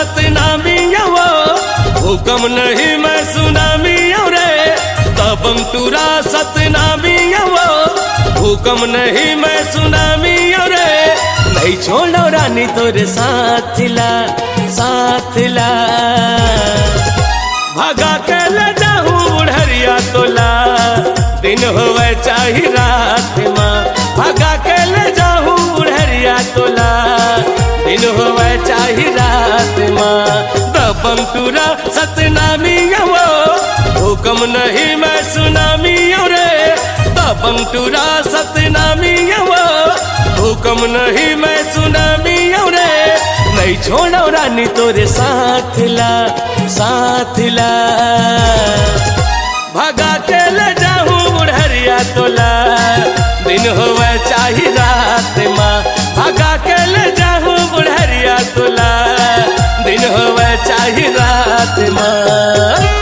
सतनामी वो हुक्म नहीं मैं सुनामी रे दबंग तुरा सतनामी वो हुक्म नहीं मैं सुनामी रे नहीं छोड़ो रानी तोरे साथ ला भगा के ले जाऊं बुढ़रिया तोला दिन होवे चाहे रात माँ भगा के ले जाऊं बुढ़रिया तोला दिन होवे चाहे रात माँ दबंग तुरा सतनामी वो हुक्म नहीं मैं सुनामी रे दबंग तुरा सतनामी वो हुक्म नहीं मैं सुनामी रे नहीं छोड़ो रानी तोरे साथ ला भगा के ले जाऊं बुढ़रिया तोला दिन होवे चाहे रात माँ भगा के ले जाऊं बुढ़रिया तोला दिन होवे चाहे रात माँ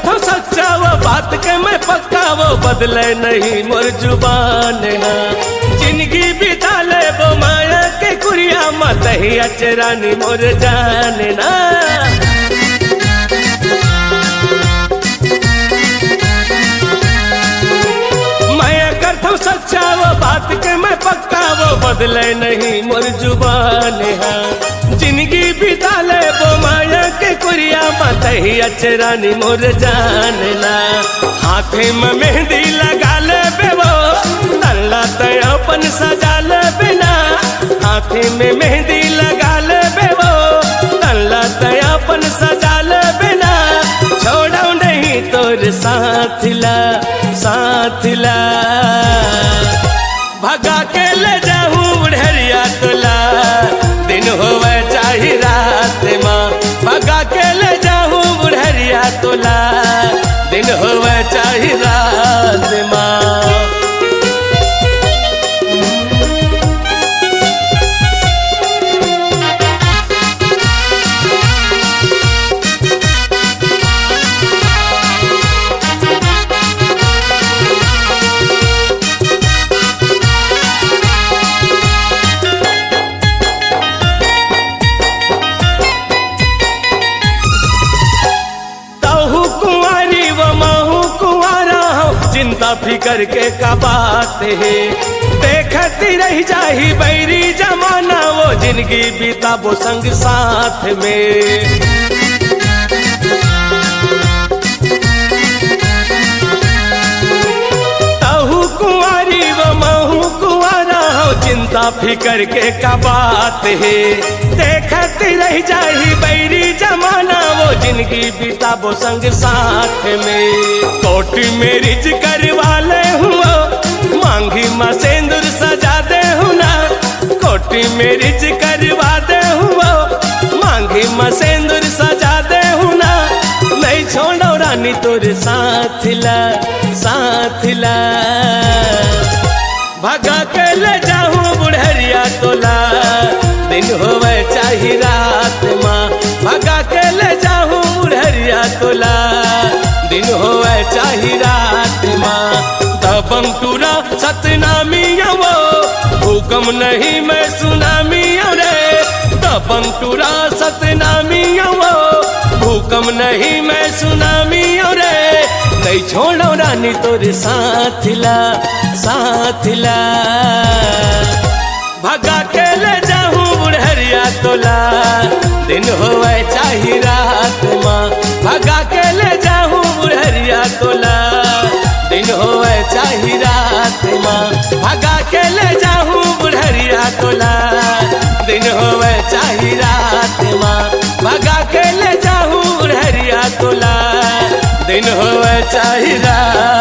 बात के मैं पक्का वो बदले नहीं मोर जुबान ना जिंदगी बिता ले वो माया के कुरिया मत ही अचरानी मोर जान ना मैं करता हूँ सच्चा वो बात के मैं पक्का वो बदले नहीं मोर जुबान है जिंदगी बिता ले वो माया के कुरिया मत ही अचरानी मोर जानना हाथे में मेहंदी लगा ले बेवो तल्ला तयपन सजा ले बिना हाथे में मेहंदी लगा ले बेवो तल्ला तयपन सजा ले बिना छोड़ो नहीं तोर साथ ला भगा के ले जाऊं बुढ़रिया तोला दिन होवे चाहे रात माँ भगा के ले जाऊं बुढ़रिया तोला दिन होवे चाहे रात माँ चिंता फिकर के का बात है देखती रह जाही बैरी जमाना वो जिंदगी बीता वो संग साथ में तहु कुंवारी वो महू कुंवारा हो चिंता फिकर के का बात है देखती रह जाही बैरी जमाना वो जिंदगी बीता वो संग साथ में कोटी मेरी करवा ले हुआ मांगी माँ सिंदूर सजा दे हूँ ना कोटी मेरी करवा दे हुआ मांगी माँ सिंदूर सजा दे हूँ ना नहीं छोड़ो रानी तोरे साथ ला भगा के ले जाऊं बुढ़रिया तोला दिन होवे चाहे रात माँ भगा के ले जाऊं बुढ़रिया तोला दिन होवे चाहे रात माँ दबंग तुरा सतनामी वो हुक्म नहीं मैं सुनामी रे दबंग तुरा सतनामी वो हुक्म नहीं मैं सुनामी रे नहीं छोड़ो रानी तोरे साथ ला भगा के ले जाऊं बुढ़रिया तोला दिन होवे चाहे रात माँ भगा के ले जाऊं बुढ़रिया तोला दिन होवे चाहे रात माँ भगा के ले जाऊं बुढ़रिया तोला दिन होवे चाहे रात माँ भगा के ले जाऊं बुढ़रिया तोला दिन होवे चाहे रात